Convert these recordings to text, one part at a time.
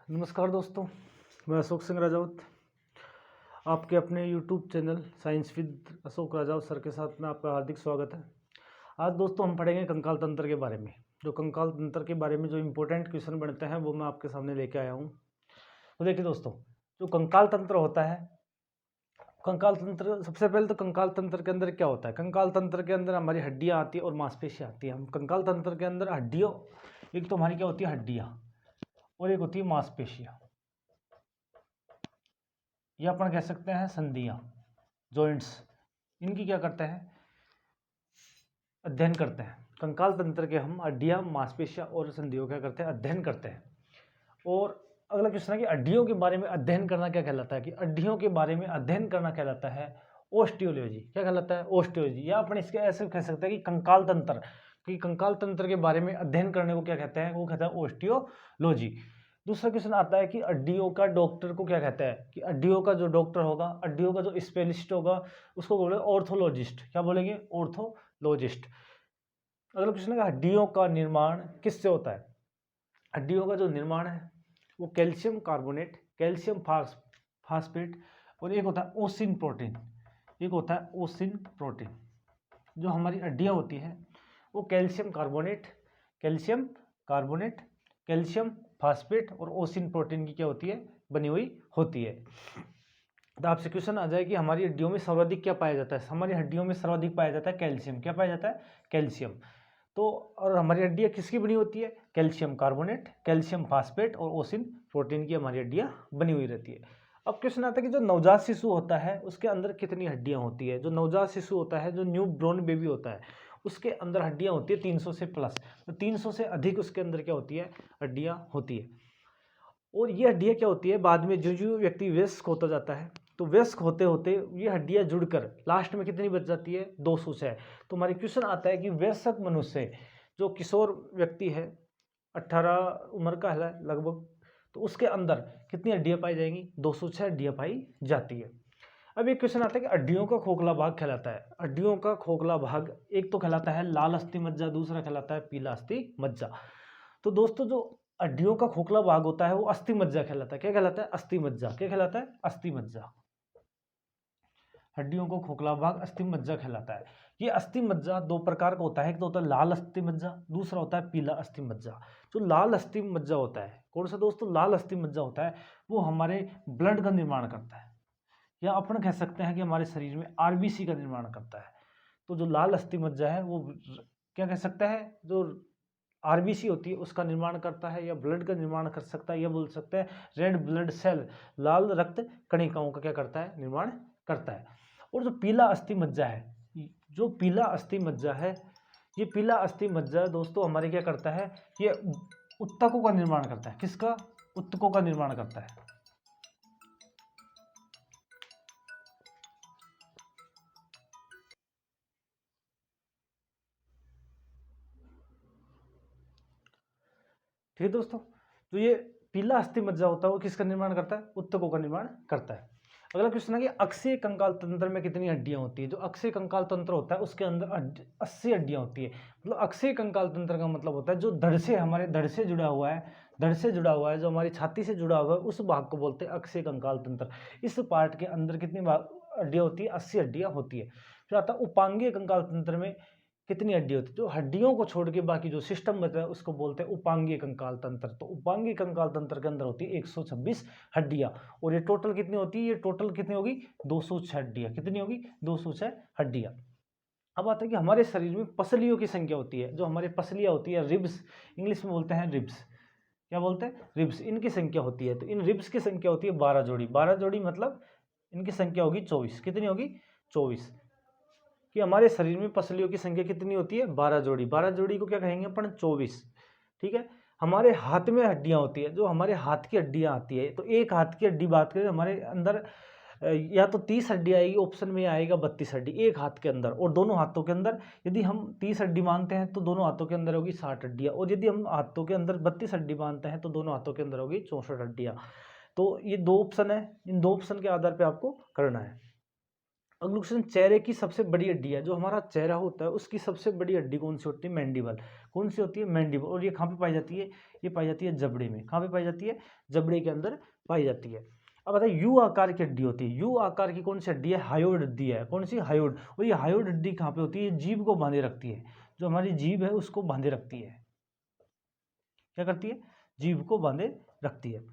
नमस्कार दोस्तों, मैं अशोक सिंह राजावत आपके अपने YouTube channel science with Ashok Rajawat sir के साथ में आपका हार्दिक स्वागत है। आज दोस्तों हम पढ़ेंगे कंकाल तंत्र के बारे में। जो कंकाल तंत्र के बारे में जो इम्पोर्टेंट क्वेश्चन बनते हैं वो मैं आपके सामने लेके आया हूँ। तो देखिए दोस्तों, जो कंकाल तंत्र होता है, कंकाल तंत्र सबसे पहले तो कंकाल तंत्र के अंदर क्या होता है। कंकाल तंत्र के अंदर हमारी हड्डियाँ आती है और मांसपेशियाँ आती है। हम कंकाल तंत्र के अंदर हड्डियों, एक तो हमारी क्या होती है हड्डियाँ और एक होती है मांसपेशियाँ, या अपन कह सकते हैं संधियाँ, जॉइंट्स। इनकी क्या करते हैं, अध्ययन करते हैं। कंकाल तंत्र के हम हड्डियाँ, मांसपेशियाँ और संधियों क्या करते हैं, अध्ययन करते हैं। और अगला क्वेश्चन है कि हड्डियों के बारे में अध्ययन करना क्या कहलाता है। कि हड्डियों के बारे में अध्ययन करना कहलाता है ओस्टियोलॉजी। क्या कहलाता है, ओस्टियोलॉजी। या अपन इसके ऐसे कह सकते हैं कि कंकाल तंत्र, कि कंकाल तंत्र के बारे में अध्ययन करने को क्या कहते हैं, वो कहता है ओस्टियोलॉजी। दूसरा क्वेश्चन आता है कि हड्डियों का डॉक्टर को क्या कहता है। कि हड्डियों का जो डॉक्टर होगा, हड्डियों का जो स्पेशलिस्ट होगा, उसको बोलेंगे ऑर्थोलॉजिस्ट। क्या बोलेंगे, ऑर्थोलॉजिस्ट। अगला क्वेश्चन है हड्डियों का निर्माण किससे होता है। हड्डियों का जो निर्माण है वो कैल्शियम कार्बोनेट, कैल्शियम फास्फेट और एक होता है ओसिन प्रोटीन। एक होता है ओसिन प्रोटीन। जो हमारी हड्डियाँ होती हैं वो calcium carbonate, calcium carbonate, calcium phosphate और ओसिन प्रोटीन की क्या होती है, बनी हुई होती है। तो आपसे क्वेश्चन आ जाए कि हमारी हड्डियों में सर्वाधिक क्या पाया जाता है। हमारी हड्डियों में सर्वाधिक पाया जाता है कैल्शियम। क्या पाया जाता है, कैल्शियम। तो और हमारी हड्डियाँ किसकी बनी होती है, कैल्शियम कार्बोनेट, कैल्शियम फास्फेट और ओसिन प्रोटीन की हमारी हड्डियाँ बनी हुई रहती है। अब क्वेश्चन आता है कि जो नवजात शिशु होता है उसके अंदर कितनी हड्डियाँ होती है। जो नवजात शिशु होता है, जो न्यू ब्रोन बेबी होता है, उसके अंदर हड्डियाँ होती है 300 से प्लस। तो 300 से अधिक उसके अंदर क्या होती है, हड्डियाँ होती है। और ये हड्डियाँ क्या होती है, बाद में जो जो व्यक्ति वयस्क होता जाता है, तो वयस्क होते होते ये हड्डियाँ जुड़कर लास्ट में कितनी बच जाती है, 206। तो हमारे क्वेश्चन आता है कि वयस्क मनुष्य, जो किशोर व्यक्ति है, 18 उम्र का है लगभग, तो उसके अंदर कितनी हड्डियाँ पाई जाएंगी, 206 हड्डियाँ पाई जाती है। अब एक क्वेश्चन आता है कि हड्डियों का खोखला भाग कहलाता है। हड्डियों का खोखला भाग एक तो कहलाता है लाल अस्थि मज्जा, दूसरा कहलाता है पीला अस्थि मज्जा। तो दोस्तों जो हड्डियों का खोखला भाग होता है वो अस्थि मज्जा कहलाता है। क्या कहलाता है, अस्थि मज्जा। क्या कहलाता है, अस्थि मज्जा। हड्डियों को खोखला भाग अस्थि मज्जा कहलाता है। ये अस्थि मज्जा दो प्रकार का होता है, एक तो होता है लाल अस्थि मज्जा, दूसरा होता है पीला अस्थि मज्जा। जो लाल अस्थि मज्जा होता है, कौन सा दोस्तों, लाल अस्थि मज्जा होता है, वो हमारे ब्लड का निर्माण करता है, या अपन कह सकते हैं कि हमारे शरीर में आरबीसी का निर्माण करता है। तो जो लाल अस्थि मज्जा है वो क्या कह सकता है, जो आरबीसी होती है उसका निर्माण करता है, या ब्लड का निर्माण कर सकता है, या बोल सकते हैं रेड ब्लड सेल, लाल रक्त कणिकाओं का क्या करता है, निर्माण करता है। और जो पीला अस्थि मज्जा है, जो पीला अस्थि मज्जा है, ये पीला अस्थि मज्जा दोस्तों हमारे क्या करता है, ये उत्तकों का निर्माण करता है। किसका, उत्तकों का निर्माण करता है। ठीक है दोस्तों, तो ये पीला अस्थि मज्जा होता है वो किसका निर्माण करता है, उत्तकों का निर्माण करता है। अगला क्वेश्चन है कि अक्षीय कंकाल तंत्र में कितनी हड्डियां होती है। जो अक्षीय कंकाल तंत्र होता है उसके अंदर 80 हड्डियां होती है। मतलब अक्षीय कंकाल तंत्र का मतलब होता है जो धड़ से, हमारे धड़ से जुड़ा हुआ है, धड़ से जुड़ा हुआ है, जो हमारी छाती से जुड़ा हुआ है, उस भाग को बोलते हैं अक्षीय कंकाल तंत्र। इस पार्ट के अंदर कितनी हड्डियां होती है, 80 हड्डियां होती है। फिर आता है उपांगीय कंकाल तंत्र में कितनी हड्डी होती है। जो हड्डियों को छोड़ के बाकी जो सिस्टम बचा है उसको बोलते हैं उपांगीय कंकाल तंत्र। तो उपांगीय कंकाल तंत्र के अंदर होती है 126 हड्डियां। और ये टोटल कितनी होती है, ये टोटल कितनी होगी, 206 हड्डियां। कितनी होगी, 206 हड्डियां। अब आता है कि हमारे शरीर में पसलियों की संख्या होती है। जो हमारे पसलियां होती है, रिब्स, इंग्लिश में बोलते हैं रिब्स। क्या बोलते हैं, रिब्स। इनकी संख्या होती है, तो इन रिब्स की संख्या होती है 12 जोड़ी। 12 जोड़ी मतलब इनकी संख्या होगी 24। कितनी होगी, 24। कि हमारे शरीर में पसलियों की संख्या कितनी होती है, 12 जोड़ी। 12 जोड़ी को क्या कहेंगे अपन, 24। ठीक है। हमारे हाथ में हड्डियां होती है, जो हमारे हाथ की हड्डियां आती है, तो एक हाथ की हड्डी बात करें हमारे अंदर या तो 30 हड्डी आएगी, ऑप्शन में आएगा 32 हड्डी एक हाथ के अंदर। और दोनों हाथों के अंदर यदि हम 30 हड्डी मानते हैं तो दोनों हाथों के अंदर होगी 60 हड्डियां। और यदि हम हाथों के अंदर 32 हड्डी मानते हैं तो दोनों हाथों के अंदर होगी 64 हड्डियां। तो ये दो ऑप्शन है, इन दो ऑप्शन के आधार पर आपको करना है। अगला क्वेश्चन, चेहरे की सबसे बड़ी हड्डी है, जो हमारा चेहरा होता है उसकी सबसे बड़ी हड्डी कौन सी होती है? मैंडिबल। कौन सी होती है? मैंडिबल। और ये कहाँ पे पाई जाती है? ये पाई जाती है जबड़े में। कहाँ पे पाई जाती है? जबड़े के अंदर पाई जाती है। अब बताइए, यू आकार की हड्डी होती है, यू आकार की कौन सी हड्डी है? हायोइड हड्डी है। कौन सी? हायोइड। और ये हायोइड हड्डी कहाँ पे होती है? जीभ को बांधे रखती है, जो हमारी जीभ है उसको बांधे रखती है। क्या करती है? जीभ को बांधे रखती है।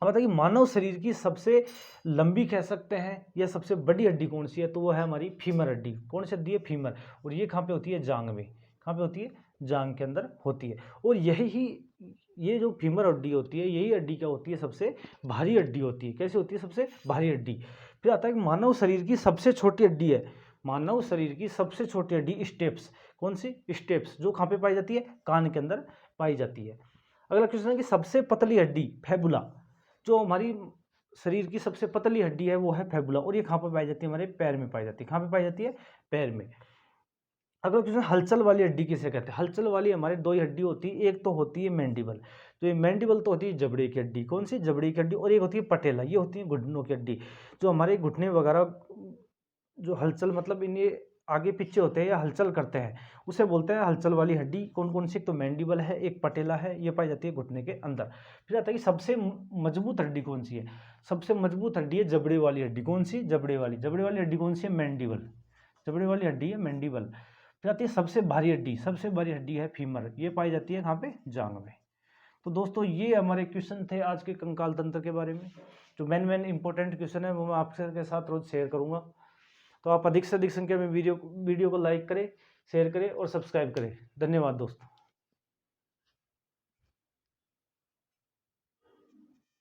अब बताइए, मानव शरीर की सबसे लंबी कह सकते हैं या सबसे बड़ी हड्डी कौन सी है? तो वो है हमारी फीमर हड्डी। कौन सी हड्डी है? फीमर। और ये कहाँ पे होती है? जांग में। कहाँ पे होती है? जांग के अंदर होती है। और ये जो फीमर हड्डी होती है, यही हड्डी क्या होती है? सबसे भारी हड्डी होती है। कैसी होती है? सबसे भारी हड्डी। फिर आता है कि मानव शरीर की सबसे छोटी हड्डी है, मानव शरीर की सबसे छोटी हड्डी स्टेप्स। कौन सी? स्टेप्स। जो कहाँ पे पाई जाती है? कान के अंदर पाई जाती है। अगला क्वेश्चन है कि सबसे पतली हड्डी फैबुला, जो हमारी शरीर की सबसे पतली हड्डी है वो है फैबुला। और ये कहाँ पर पाई जाती है? हमारे पैर में पाई जाती है। कहाँ पे पाई जाती है? पैर में। अगला क्वेश्चन, हलचल वाली हड्डी किसे कहते हैं? हलचल वाली हमारे दो ही हड्डी होती है, एक तो होती है मैंडिबल, तो ये मैंडिबल तो होती है जबड़े की हड्डी। कौन सी? जबड़े की हड्डी। और एक होती है पटेला, ये होती है घुटनों की हड्डी। जो हमारे घुटने वगैरह जो हलचल मतलब इन्हें आगे पीछे होते हैं या हलचल करते हैं, उसे बोलते हैं हलचल वाली हड्डी। कौन कौन सी? तो मैंडिबल है, एक पटेला है, ये पाई जाती है घुटने के अंदर। फिर आता है कि सबसे मजबूत हड्डी कौन सी है? सबसे मजबूत हड्डी है जबड़े वाली हड्डी। कौन सी? जबड़े वाली। जबड़े वाली हड्डी कौन सी है? मैंडिबल। जबड़े वाली हड्डी है मैंडिबल। फिर आती है सबसे भारी हड्डी, सबसे भारी हड्डी है फीमर, ये पाई जाती है कहाँ पे? जांघ में। तो दोस्तों, ये हमारे क्वेश्चन थे आज के कंकाल तंत्र के बारे में। जो मेन इंपॉर्टेंट क्वेश्चन है वो मैं आपके साथ रोज शेयर करूंगा। तो आप अधिक से अधिक संख्या में वीडियो को लाइक करें, शेयर करें और सब्सक्राइब करें। धन्यवाद दोस्तों।